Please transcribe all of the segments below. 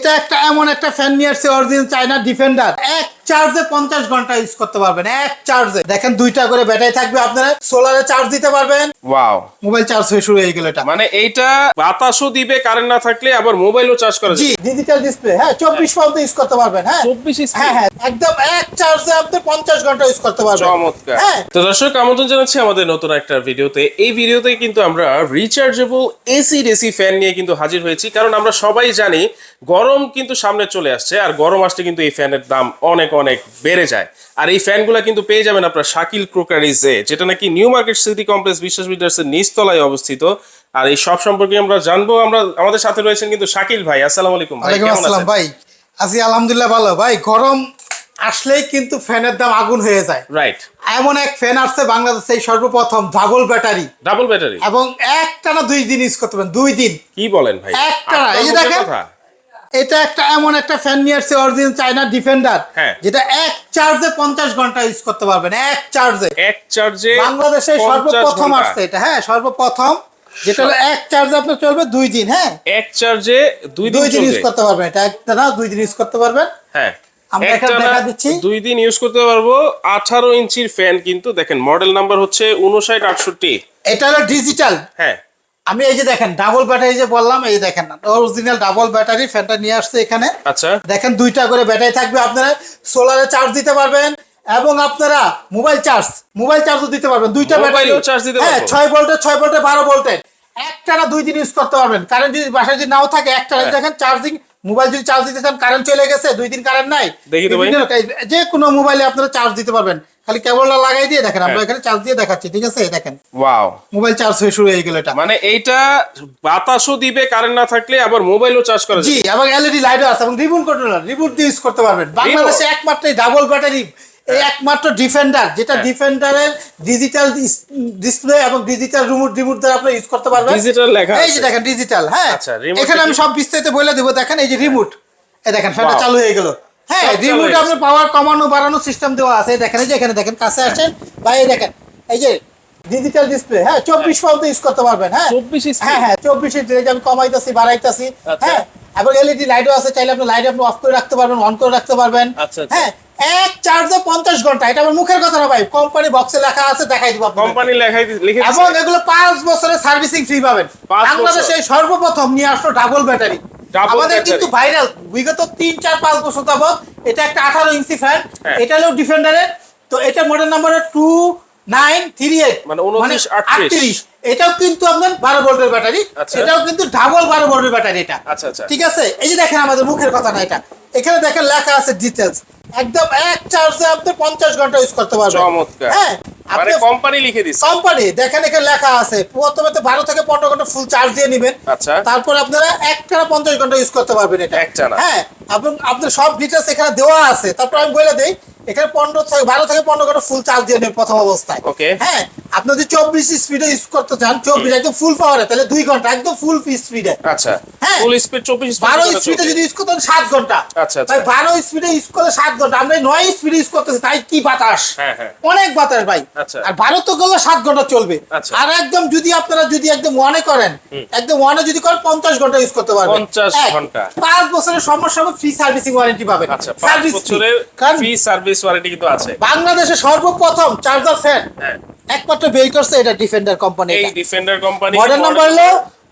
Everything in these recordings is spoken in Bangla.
এটা একটা এমন একটা ফ্যান নিয়ে আসছে অরিজিনাল চায়না ডিফেন্ডার। এক চার্জে 50 ঘন্টা ইউজ করতে পারবেন। এক চার্জে দেখেন দুইটা করে ব্যাটারি থাকবে, আপনারা সোলারে চার্জ দিতে পারবেন। ওয়াও, মোবাইল চার্জ হয়ে শুরু হয়ে গেল এটা। মানে এইটা বাতাসও দিবে, কারেন্ট না থাকলে আবার মোবাইলও চার্জ করা জি, যাবে। ডিজিটাল ডিসপ্লে, হ্যাঁ 24 পর্যন্ত ইউজ করতে পারবেন। হ্যাঁ 24 হ্যাঁ হ্যাঁ একদম এক চার্জে আপনি 50 ঘন্টা ইউজ করতে পারবেন। চমৎকার। হ্যাঁ তো দর্শক, আমন্ত্রণ জানাচ্ছি আমাদের নতুন একটা ভিডিওতে। এই ভিডিওতে কিন্তু আমরা রিচার্জেবল এসি ফ্যান নিয়ে কিন্তু হাজির হয়েছি, কারণ আমরা সবাই জানি গরম কিন্তু সামনে চলে আসছে, আর গরম আসলে কিন্তু এই ফ্যানের দাম অনেক অনেক বেড়ে যায়। আর এই ফ্যানগুলো কিন্তু পেয়ে যাবেন আপনার শাকিল ক্রোকারিজে, যেটা নাকি নিউ মার্কেট সিটি কমপ্লেক্স বিশ্বাস বিল্ডার্সের নিচতলায় অবস্থিত। আর এই সব সম্পর্কে আমরা জানবো। আমাদের সাথে রয়েছেন কিন্তু শাকিল ভাই। আসসালামু আলাইকুম ভাই, ওয়ালাইকুম কেমন আসসালাম আছেন? ভাই, আছি আলহামদুলিল্লাহ ভালো। ভাই গরম আসলেই কিন্তু ফ্যানের দাম আগুন হয়ে যায়। রাইট, এমন এক ফ্যান আসছে বাংলাদেশে এই সর্বপ্রথম, ডাবল ব্যাটারি ডাবল ব্যাটারি এবং একটানা 2 দিন ইউজ করতে পারেন। 2 দিন কি বলেন ভাই? একটানা। এই যে আপনার দেখেন, কথা। এটা একটা এমন একটা ফ্যান নিয়ে আসছে অরিজিনাল চায়না ডিফেন্ডার, হ্যাঁ। যেটা এক চার্জে 50 ঘন্টা ইউজ করতে পারবেন। এক চার্জে এক চার্জে বাংলাদেশে 50 সর্বপ্রথম ঘন্টা। আসছে এটা। হ্যাঁ সর্বপ্রথম, যেটা হলো এক চার্জে আপনার চলবে 2 দিন। হ্যাঁ এক চার্জে 2 দিন 2 দিন ইউজ চলবে। করতে পারবেন। এটা একটা না 2 দিন ইউজ করতে পারবেন। হ্যাঁ, আমরা এখানে দেখা দিচ্ছি। 2 দিন ইউজ করতে পারবো। 18 ইঞ্চির ফ্যান কিন্তু, দেখেন মডেল নাম্বার হচ্ছে 5968। এটা হলো ডিজিটাল। হ্যাঁ, আমি এই যে দেখেন ডাবল ব্যাটারি যে বললাম, এই দেখেন অরিজিনাল ডাবল ব্যাটারি ফ্যানটা নিয়ে আসছে এখানে। আচ্ছা, দেখেন দুইটা করে ব্যাটারি থাকবে, আপনারা সোলারে চার্জ দিতে পারবেন এবং আপনারা মোবাইল চার্জও দিতে পারবেন। দুইটা ব্যাটারি, মোবাইলেও চার্জ দিতে হ্যাঁ পারবো। 6 ভোল্টের 12 ভোল্টের একটানা 2 দিন ইউজ করতে পারবেন। কারেন্ট যদি বাসায় যদি নাও থাকে একটানা দেখেন চার্জিং, মোবাইল যদি চার্জ দিতে চান, কারেন্ট চলে গেছে 2 দিন কারেন্ট নাই, দেখি তো ভাই। যে কোনো মোবাইলে আপনারা চার্জ দিতে পারবেন। খালি কেবলটা লাগাই দিয়ে দেখেন, আমরা এখানে চার্জ দিয়ে দেখাচ্ছি, ঠিক আছে? দেখেন ওয়াও, মোবাইল চার্জ হয়ে শুরু হয়ে গেল এটা। মানে এইটা বাতাসও দিবে, কারেন্ট না থাকলে আবার মোবাইলও চার্জ করা জি, যাবে। এবং এলইডি লাইটও আছে এবং রিমোট কন্ট্রোলার, রিমোট দিয়ে ইউজ করতে পারবেন। বাংলাদেশে একমাত্র ডাবল ব্যাটারি, এই একমাত্র ডিফেন্ডার, যেটা ডিফেন্ডারের ডিজিটাল ডিসপ্লে এবং ডিজিটাল রিমোট দ্বারা আপনি ইউজ করতে পারবেন। ডিজিটাল লেখা এই যে আছে। দেখেন ডিজিটাল। হ্যাঁ আচ্ছা, remote এখানে আমি কি? সব বিস্তারিত বলে দেবো। দেখেন এই যে রিমোট, এই দেখেন ফ্যানটা Wow. চালু হয়ে গেল। হ্যাঁ সব চালু রিমোট হয়ে আপনি গেছে। পাওয়ার কমানো বাড়ানো সিস্টেম দেওয়া আছে। এই দেখেন, এই যে এখানে দেখেন, কাছে আসেন ভাই, এই দেখেন এই যে ডিজিটাল ডিসপ্লে। হ্যাঁ 24 পর্যন্ত ইউজ করতে পারবেন। হ্যাঁ 24 ইঞ্চি? হ্যাঁ হ্যাঁ 24 ইঞ্চি। এই যে আমি কমাইতেছি বাড়াইতেছি। আচ্ছা। হ্যাঁ এবং এলইডি লাইটও আছে, চাইলে আপনি লাইট আপনি অফ করে রাখতে পারবেন, অন করে রাখতে পারবেন। আচ্ছা, আচ্ছা। হ্যাঁ এক চার্জে 50 ঘন্টা। এটা আমার মুখের কথা না ভাই, কোম্পানি বক্সে লেখা আছে, দেখাই দিব আপনাদের। কোম্পানি লিখে এবং দিয়েছে। এগুলো 5 বছরের সার্ভিসিং ফ্রি পাবেন। 5 বছর। বাংলাদেশে সর্বপ্রথম নিয়ে আসলো ডাবল ব্যাটারি। Double আমাদের battery। কিন্তু ভাইরাল বিগত 3-4-5 বছর যাবত। এটা একটা 18 ইঞ্চি ফ্যান। হ্যাঁ। এটা হলো ডিফেন্ডারের। তো এটা মডেল নাম্বার 2938, মানে 2938। এটাও কিন্তু আপনার 12 ভোল্টের ব্যাটারি। আচ্ছা। এটাও কিন্তু ডাবল 12 ভোল্টের ব্যাটারি এটা। আচ্ছা, আচ্ছা। ঠিক আছে, এই যে দেখেন আমাদের মুখের কথা না এটা, এখানে দেখেন লেখা আছে ডিটেইলস। একদম এক চার্জে আপনি 50 ঘন্টা ইউজ করতে পারবেন। চমৎকার। হ্যাঁ মানে আপনি কোম্পানি লিখে দিছে। কোম্পানি দেখেন এখানে লেখা আছে, প্রথমে তো 12 থেকে 15 ঘন্টা ফুল চার্জ দিয়ে নেবেন। আচ্ছা। তারপর আপনারা একটানা 50 ঘন্টা ইউজ করতে পারবেন এটা। একটানা। হ্যাঁ এবং আপনার সব ডিটেইলস এখানে দেওয়া আছে। তারপর আমি বলে দেই, এখানে 12 থেকে 15 ঘন্টা ফুল চার্জ দিয়ে নেবেন প্রথম অবস্থায়। ওকে। হ্যাঁ আপনি যদি 24 স্পিডে ইউজ করতে চান, 24 একদম ফুল পাওয়ারে, তাহলে 2 ঘন্টা একদম ফুল স্পিডে। আচ্ছা, হ্যাঁ। ফুল স্পিড 24 12 স্পিডে যদি ইউজ করতেন 7 ঘন্টা। আচ্ছা, আচ্ছা। ভাই 12 স্পিডে ইউজ করলে 7 ঘন্টা, আমরা 9 স্পিডে ইউজ করতেছি, তাই কি বাতাস। হ্যাঁ, হ্যাঁ। অনেক বাতাস ভাই। আচ্ছা। আর 12 তো করলে 7 ঘন্টা চলবে। আচ্ছা। আর একদম যদি আপনারা যদি একদম ওয়ানে করেন, একদম ওয়ানে যদি করেন 50 ঘন্টা ইউজ করতে পারবেন। 50 ঘন্টা। 5 বছরের সমস্যা হবে, ফ্রি সার্ভিসিং ওয়ারেন্টি পাবেন। আচ্ছা, 5 বছরের কারণ ফ্রি সার্ভিস ওয়ারেন্টি কিন্তু আছে। বাংলাদেশে সর্বপ্রথম চার্জার ফ্যান হ্যাঁ, একমাত্র বের করছে এটা ডিফেন্ডার কোম্পানি। এই ডিফেন্ডার কোম্পানি। মডেল নাম্বার হলো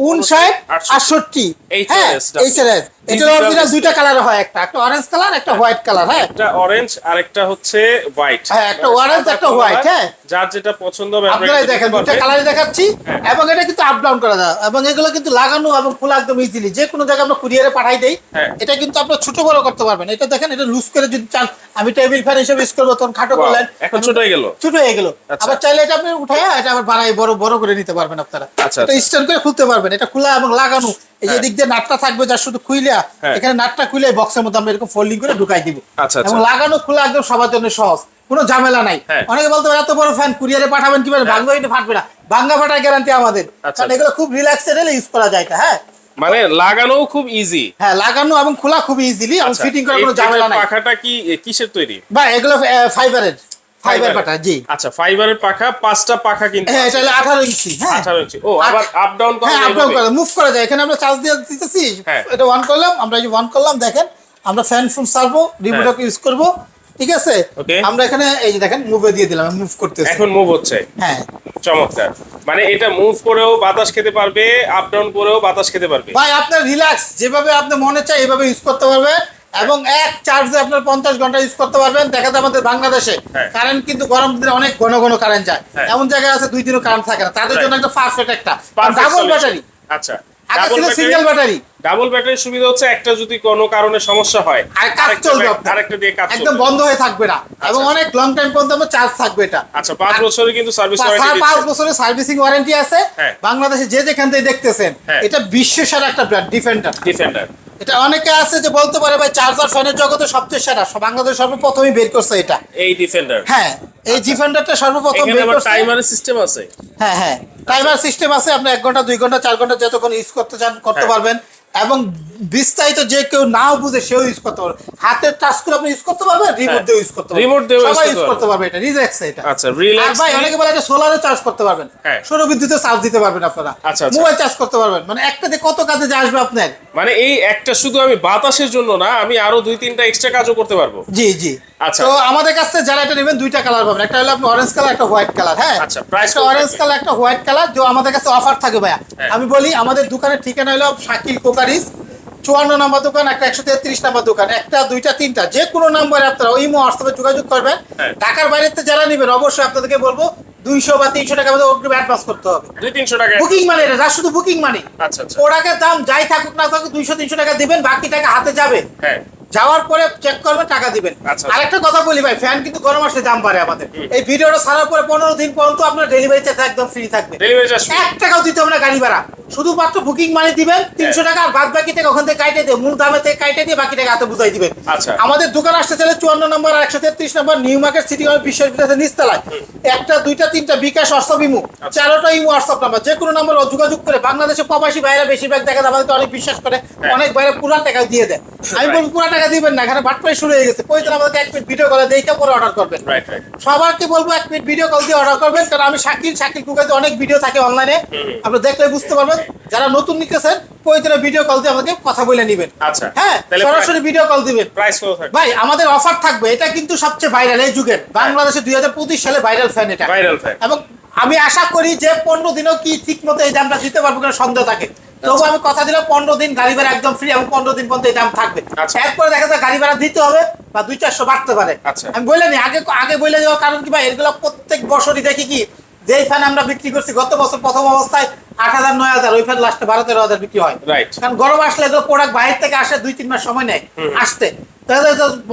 5968। হ্যাঁ এইচএলএস। এটা অরিজিনাল দুইটা কালার হয়, একটা অরেঞ্জ কালার, একটা হোয়াইট কালার। হ্যাঁ একটা অরেঞ্জ আর একটা হচ্ছে হোয়াইট। হ্যাঁ, একটা orange, একটা white, হ্যাঁ। যার যেটা পছন্দ হবে আপনারা দেখেন দুইটা কালারই দেখাচ্ছি। এবং এটা কিন্তু আপ ডাউন করা যায় এবং এগুলো কিন্তু লাগানো এবং খোলা একদম ইজিলি, যে কোনো জায়গায় আমরা কুরিয়ারে পাঠাই দেই। হ্যাঁ। এটা কিন্তু আপনারা ছোট বড় করতে পারবেন। এটা দেখেন, এটা লুজ করে যদি চান, আমি টেবিল ফ্যান হিসেবে ইউজ করবো, তখন খাটো করলেন, এখন ছোট হয়ে গেল। ছোট হয়ে গেল। আচ্ছা। আবার চাইলে এটা আপনি উঠায় এটা আবার বাড়াই বড় বড় করে নিতে পারবেন আপনারা। আচ্ছা, এটা আচ্ছা। স্ট্যান্ড করে খুলতে পারবেন। এটা খোলা এবং লাগানো, এই যে হ্যাঁ। দিক দিয়ে নাটটা থাকবে, যা শুধু খুইলা হ্যাঁ। এখানে নাটটা খুলে বক্সের মধ্যে আমরা এরকম ফোল্ডিং করে ঢুকাই দিব। আচ্ছা, আচ্ছা। এবং লাগানো খোলা একদম সবার জন্য সহজ, কোনো ঝামেলা নাই। হ্যাঁ। অনেকে বলতে পারে এত বড় ফ্যান কুরিয়ারে পাঠাবেন কিভাবে, ভাঙবে কিন্তু ফাটবে না, ভাঙা ফাটার গ্যারান্টি আমাদের। আচ্ছা, কারণ এগুলো খুব রিল্যাক্সেড ইউজ করা যায়। হ্যাঁ মানে লাগানোও খুব ইজি। হ্যাঁ লাগানো এবং খোলা খুব ইজিলি, এবং আচ্ছা, ফিটিং করার কোনো ঝামেলা নাই। পাখাটা কি কিসের তৈরি? বা এগুলো ফাইবারের। ফাইবার পাটা, জি। আচ্ছা, ফাইবারের পাখা, 5টা পাখা কিন্তু হ্যাঁ, এটা হলো 18 ইঞ্চি। হ্যাঁ, 18 ইঞ্চি। ও, আবার আপ ডাউন করা হ্যাঁ, আপ ডাউন করে মুভ করা যায়। এখানে আমরা চার্জ দিয়ে দিতেছি, হ্যাঁ। এটা অন করলাম, আমরা এই অন করলাম, দেখেন আমরা ফ্যান ফুল সারবো, রিমোটকে ইউজ করব, ঠিক আছে। Okay. আমরা এখানে এই যে দেখেন মুভে দিয়ে দিলাম, মুভ করতেছি এখন মুভ হচ্ছে। হ্যাঁ চমৎকার। মানে এটা মুভ করেও বাতাস খেতে পারবে, আপ ডাউন করেও বাতাস খেতে পারবে। ভাই, আপনার রিল্যাক্স যেভাবে আপনি মনে চায় এভাবে ইউজ করতে পারবেন, এবং এক চার্জে আপনার 50 ঘন্টা ইউজ করতে পারবেন। দেখা যায় আমাদের বাংলাদেশে হ্যাঁ। কারেন্ট কিন্তু গরম দিনে অনেক ঘন ঘন কারেন্ট যায়, হ্যাঁ। এমন জায়গায় আছে 2 দিনও কারেন্ট থাকে না, তাদের জন্য একটা পারফেক্ট একটা Perfect ডাবল solution। ব্যাটারি। আচ্ছা, আগে ডাবল ছিল ব্যাটারি। সিঙ্গেল ব্যাটারি, ডাবল ব্যাটারির সুবিধা হচ্ছে একটা যদি কোনো কারণে সমস্যা হয় আর কাজ চলবে আপনার। আরেকটা দিয়ে কাজ একদম চলবে। বন্ধ হয়ে থাকবে না, এবং অনেক লং টাইম পর্যন্ত আপনার চার্জ থাকবে এটা। আচ্ছা, 5 বছরের কিন্তু সার্ভিস ওয়ারেন্টি 5 দিচ্ছে। বছরের সার্ভিসিং ওয়ারেন্টি আছে। হ্যাঁ। বাংলাদেশে যে যেখান থেকে দেখতেছেন, হ্যাঁ। এটা বিশ্বসেরা একটা ব্র্যান্ড, ডিফেন্ডার। ডিফেন্ডার। এটা অনেকে আছে যে বলতে পারে ভাই চার্জার ফ্যানের জগতে সবচেয়ে সেরা, বাংলাদেশ সর্বপ্রথমই বের করছে এটা। এই ডিফেন্ডার। হ্যাঁ, এই ডিফেন্ডারটা সর্বপ্রথম এখানে বের আবার করছে। টাইমারের সিস্টেম আছে। হ্যাঁ হ্যাঁ, টাইমার সিস্টেম আছে, আপনি 1 ঘন্টা 2 ঘন্টা 4 ঘন্টা যতক্ষণ ইউজ করতে চান করতে হ্যাঁ। পারবেন, এবং বিস্তারিত যে কেউ নাও বুঝে সেও ইউজ করতে পারবে। হাতের টাচ করে আপনি ইউজ করতে পারবেন, রিমোট দিয়ে ইউজ করতে পারবেন, রিমোট দিয়েও use সবাই করতে ইউজ করতে পারবে। এটা রিল্যাক্স এটা। আচ্ছা, আর রিল্যাক্স। ভাই অনেকে বলে এটা সোলারে চার্জ করতে পারবেন, হ্যাঁ। সৌর বিদ্যুতে চার্জ দিতে পারবেন আপনারা, আচ্ছা, আচ্ছা। মোবাইল চার্জ করতে পারবেন, মানে একটাতে কত কাজে যে আসবে আপনার। মানে এই একটা শুধু আমি বাতাসের জন্য না, আমি আরো 2-3টা এক্সট্রা কাজও করতে পারবো। জি জি। আচ্ছা। তো আমাদের কাছ থেকে যারা এটা নেবেন 2টা কালার পাবেন, একটা হলো আপনি অরেঞ্জ কালার, একটা হোয়াইট কালার। হ্যাঁ, আচ্ছা, price একটা কত অরেঞ্জ থাকবে? কালার, একটা হোয়াইট কালার, যে আমাদের কাছে অফার থাকে ভাইয়া। হ্যাঁ। আমি বলি আমাদের দোকানের ঠিকানা হলো শাকিল কোকারিস, 54 নম্বর দোকান, একটা 133 নম্বর দোকান, একটা 2টা 3টা যে কোনো নম্বরে আপনারা ওই হোয়াটসঅ্যাপে যোগাযোগ করবেন। হ্যাঁ। ঢাকার বাইরেতে যারা নেবেন অবশ্যই আপনাদেরকে বলবো 200 বা 300 টাকা মধ্যে অগ্রিম অ্যাডভান্স করতে হবে। 200-300 টাকা। বুকিং মানে এটা যা শুধু বুকিং মানি। আচ্ছা, আচ্ছা। প্রোডাক্টের দাম যাই থাকুক না থাকুক 200-300 টাকা দিবেন, বাকি টাকা হাতে যাবে। হ্যাঁ। যাওয়ার পরে চেক করবেন, টাকা দিবেন। আচ্ছা। আরেকটা কথা বলি ভাই, ফ্যান কিন্তু গরম আসলে দাম বাড়ে আমাদের। এই ভিডিওটা ছাড়ার পরে 15 দিন পর্যন্ত আপনার ডেলিভারি চার্জ একদম ফ্রি থাকবে, ডেলিভারি চার্জ। 1 টাকাও দিতে হবে না গাড়ি ভাড়া, শুধুমাত্র বুকিং মানি দিবেন 300 টাকা, আর বাদ বাকি টাকা ওখান থেকে কাটে দিয়ে মূল দামে থেকে কাটে দিয়ে বাকি টাকা হাতে বুঝাই দিবেন। আচ্ছা। আমাদের দোকান আসতে চাইলে 54 নম্বর আর 133 নম্বর নিউ মার্কেট সিটি কলেজ বিশ্ববিদ্যালয়ের নিচতলায়, 1টা 2টা 3টা বিকাশ হোয়াটসঅ্যাপ ইমো, 4টা ইমো হোয়াটসঅ্যাপ নাম্বার, যে কোনো নাম্বার যোগাযোগ করে বাংলাদেশে প্রবাসী ভাইরা বেশিরভাগ দেখা যায় আমাদেরকে অনেক বিশ্বাস করে, অনেক ভাইরা পুরো টাকা দিয়ে দেয়। আমি বলবো পুরো টাকা দিবেন না, এখানে বাটপাই শুরু হয়ে গেছে। প্রয়োজন আমাদেরকে 1 মিনিট ভিডিও কলে দেখে পরে অর্ডার করবেন। Right, right. সবারকে বলবো 1 মিনিট ভিডিও কল দিয়ে অর্ডার করবেন, কারণ আমি শাকিল কুকাতে অনেক ভিডিও থাকে অনলাইনে, আপনি দেখলে বুঝতে পারবেন। যারা নতুন নিতেছেন প্রয়োজনে ভিডিও কল দিয়ে আমাকে কথা বলে নেবেন। আচ্ছা। হ্যাঁ, তাহলে সরাসরি ভিডিও কল দিবেন। প্রাইস কত থাকবে? ভাই আমাদের অফার থাকবে, এটা কিন্তু সবচেয়ে ভাইরাল এই যুগের, বাংলাদেশে 2025 সালে ভাইরাল ফ্যান এটা। Viral fan. এবং আমি আশা করি যে 15 দিনও কি ঠিক মতো এই দামটা দিতে পারবো কিনা সন্দেহ থাকে, তবু আমি কথা দিলাম 15 দিন গাড়ি ভাড়া একদম ফ্রি, এবং 15 দিন পর্যন্ত এই দাম থাকবে। আচ্ছা। এরপরে দেখা যায় গাড়ি ভাড়া দিতে হবে বা 200-400 বাড়তে পারে। আচ্ছা। আমি বলে নি আগে বলে দেওয়ার কারণ কি ভাই, এগুলো প্রত্যেক বছরই দেখি কি, যেই ফ্যান আমরা বিক্রি করছি গত বছর প্রথম অবস্থায় 8,000-9,000, ওই ফ্যান লাস্টে 12-13,000 বিক্রি হয়। রাইট। কারণ গরম আসলে এগুলো প্রোডাক্ট বাইরে থেকে আসে 2-3 মাস সময় নেয় আসতে, তাহলে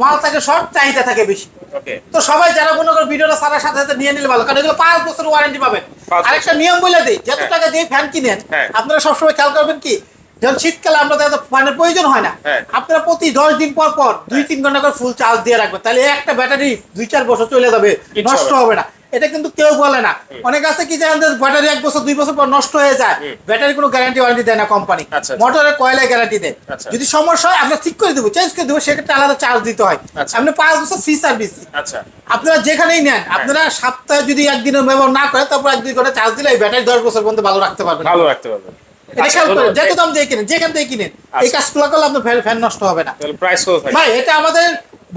মাল থাকে শর্ট, চাহিদা থাকে বেশি। ওকে। তো সবাই যারা মনে করে ভিডিওটা সারার সাথে সাথে নিয়ে নিলে ভালো, কারণ এগুলো 5 বছর ওয়ারেন্টি পাবেন। 5 আরেকটা নিয়ম বলে দিই, যত হ্যাঁ। টাকা দিয়ে ফ্যান কিনেন হ্যাঁ। আপনারা সবসময় খেয়াল করবেন কি, যখন শীতকালে আমরা তো ফ্যানের প্রয়োজন হয় না, হ্যাঁ। আপনারা প্রতি 10 দিন পর পর 2-3 ঘন্টা করে ফুল চার্জ দিয়ে রাখবেন, তাহলে একটা ব্যাটারি 2-4 বছর চলে যাবে, কিচ্ছু নষ্ট হবে হবে না। এটা কিন্তু কেউ বলে না। অনেক আছে কি জানেন, ব্যাটারি 1 বছর 2 বছর পর নষ্ট হয়ে যায়, ব্যাটারি কোনো গ্যারান্টি ওয়ারেন্টি দেয় না কোম্পানি, আচ্ছা, আচ্ছা। মোটরের কয়েলে গ্যারান্টি দেয়। আচ্ছা। যদি সমস্যা হয় আমরা ঠিক করে দেবো, চেঞ্জ করে দেবো, সেক্ষেত্রে আলাদা চার্জ দিতে হয়। আচ্ছা। আপনি 5 বছর ফ্রি সার্ভিস। আচ্ছা। আপনারা যেখানেই নেন, আপনারা সপ্তাহে যদি একদিনের ব্যবহার না করেন, তারপর 1-2 ঘন্টা চার্জ দিলে এই ব্যাটারি 10 বছর পর্যন্ত ভালো রাখতে পারবেন। ভালো রাখতে পারবেন। এটা আচ্ছা, খেয়াল করেন, ধন্যবাদ। যত দাম দিয়ে কিনেন, যেখান থেকে কিনেন, এই কাজগুলো করলে আপনার ফ্যান নষ্ট হবে না। তাহলে প্রাইস কত থাকবে? ভাই এটা আমাদের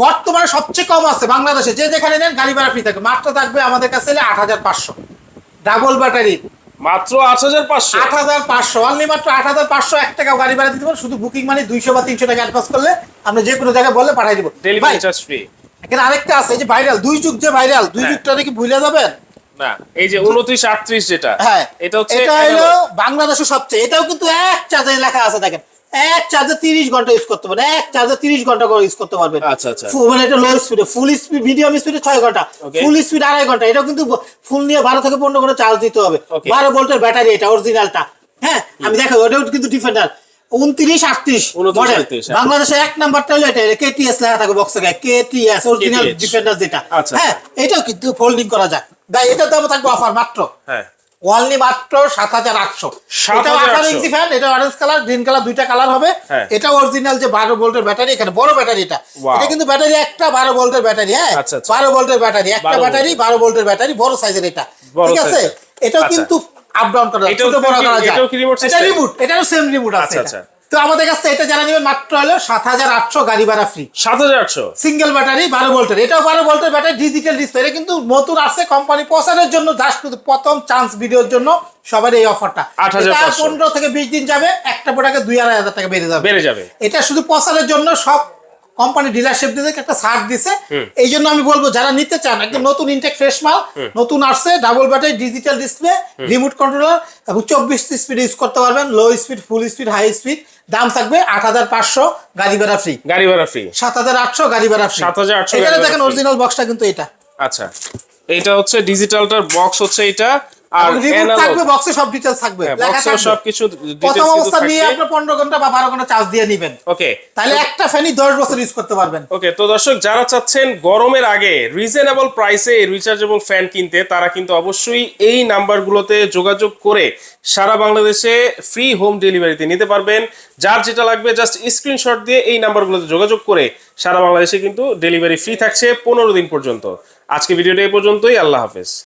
বর্তমানে সবচেয়ে কম আছে বাংলাদেশে, যে যেখানে নেন গাড়ি ভাড়া ফ্রি থাকবে, মাত্র থাকবে আমাদের কাছে 8,500 ডাবল ব্যাটারি, মাত্র 8,500। 8,500 অনলি, মাত্র 8,500, 1 টাকা গাড়ি ভাড়া দিতে পারেন। শুধু বুকিং মানে 200 বা 300 টাকা অ্যাডভান্স করলে আমরা যে কোনো জায়গায় বললে পাঠিয়ে দিব। Delivery charge free. এখানে আরেকটা আছে, এই যে ভাইরাল 2 যুগ, যে ভাইরাল 2 হ্যাঁ। যুগটা নাকি ভুলে যাবেন। না, এই যে 2938 যেটা, হ্যাঁ, এটা হচ্ছে এটা হলো বাংলাদেশের সবচেয়ে, এটাও কিন্তু এক চার্জে লেখা আছে, দেখেন এক চার্জে 30 ঘন্টা ইউজ করতে পারবেন, এক চার্জে 30 ঘন্টা করে ইউজ করতে পারবেন। আচ্ছা, আচ্ছা। মানে এটা লো স্পিডে, ফুল স্পিড মিডিয়াম স্পিডে 6 ঘন্টা, Okay. ফুল স্পিড 2.5 ঘন্টা। এটাও কিন্তু ফুল নিয়ে 12 থেকে 15 ঘন্টা চার্জ দিতে হবে। Okay. 12 ভোল্টের ব্যাটারি, এটা অরিজিনালটা। হ্যাঁ, আমি দেখাবো, ওটাও কিন্তু ডিফেন্ডার 2938 মডেল। 2938, হ্যাঁ। বাংলাদেশের 1 নাম্বারটা হলো এটা, কেটিএস লেখা থাকে বক্সে, কেটিএস অরিজিনাল KTS ডিফেন্ডার যেটা। আচ্ছা, হ্যাঁ, এটাও কিন্তু ফোল্ডিং করা যায় ভাই। এটার দাম থাকবে অফার মাত্র হ্যাঁ অনলি মাত্র 7,800। এটা 7,800 18 ইঞ্চি ফ্যান, এটা অরেঞ্জ কালার, গ্রিন কালার, দুইটা কালার হবে। হ্যাঁ। এটা অরিজিনাল যে 12 ভোল্টের ব্যাটারি, এখানে বড় ব্যাটারি এটা। Wow. এটা কিন্তু ব্যাটারি একটা 12 ভোল্টের ব্যাটারি, হ্যাঁ আচ্ছা, আচ্ছা। 12 ভোল্টের ব্যাটারি, একটা 12 ব্যাটারি 12 ভোল্টের ব্যাটারি, বড় সাইজের এটা, বড় ঠিক আছে। size-এর। এটাও আচ্ছা। কিন্তু আপ ডাউন করা যায়, এটাও ছোট বড় কি- করা যায়। এটাও কি remote এটা system? রিমোট, এটারও সেম রিমোট আছে আচ্ছা, এটা। আচ্ছা। তো আমাদের কাছে এটা যারা নেবেন মাত্র হলো 7,800, গাড়ি ভাড়া ফ্রি। 7,800। সিঙ্গেল ব্যাটারি 12 ভোল্টের, এটাও 12 ভোল্টের ব্যাটারি, ডিজিটাল ডিসপ্লে। এটা কিন্তু নতুন আসছে কোম্পানি প্রচারের জন্য, জাস্ট শুধু প্রথম চান্স ভিডিওর জন্য সবার এই অফারটা। 8,500 15 থেকে 20 দিন যাবে, একটা প্রোডাক্টে 2,500 টাকা বেড়ে যাবে। এটা শুধু প্রচারের জন্য সব কোম্পানি ডিলারশিপ দিতে একটা ছাড় দিছে। এই জন্য আমি বলবো যারা নিতে চান, একদম নতুন ইনটেক ফ্রেশ মাল, নতুন আসছে, double battery, digital display, remote controller এবং 24 স্পিড ইউজ করতে পারবেন, low speed, full speed, high speed. দাম থাকবে 8,500, গাড়ি ভাড়া ফ্রি। গাড়ি ভাড়া ফ্রি। 7,800, গাড়ি ভাড়া ফ্রি। 7,800 এখানে গাড়ি ভাড়া দেখেন free। অরিজিনাল বক্সটা কিন্তু এটা। আচ্ছা, এটা হচ্ছে ডিজিটালটার বক্স হচ্ছে এটা, আর রিমোট analog- থাকবে, বক্সে সব ডিটেইলস থাকবে, হ্যাঁ, লেখা box-এও থাকবে। সবকিছু প্রথম details কিন্তু অবস্থা নিয়ে থাকবে। আপনি 15 ঘন্টা বা 12 ঘন্টা চার্জ দিয়ে নেবেন, ওকে তাহলে একটা ফ্যানই 10 বছর ইউজ করতে পারবেন। ওকে, তো দর্শক যারা চাচ্ছেন গরমের আগে রিজনেবল প্রাইসে রিচার্জেবল ফ্যান কিনতে, তারা কিন্তু অবশ্যই এই নাম্বারগুলোতে যোগাযোগ করে সারা বাংলাদেশে ফ্রি হোম ডেলিভারিতে নিতে পারবেন। যার যেটা লাগবে জাস্ট স্ক্রিনশট দিয়ে এই নাম্বারগুলোতে যোগাযোগ করে সারা বাংলাদেশে কিন্তু ডেলিভারি ফ্রি থাকছে 15 দিন পর্যন্ত। আজকে ভিডিওটা এই পর্যন্তই, আল্লাহ হাফেজ।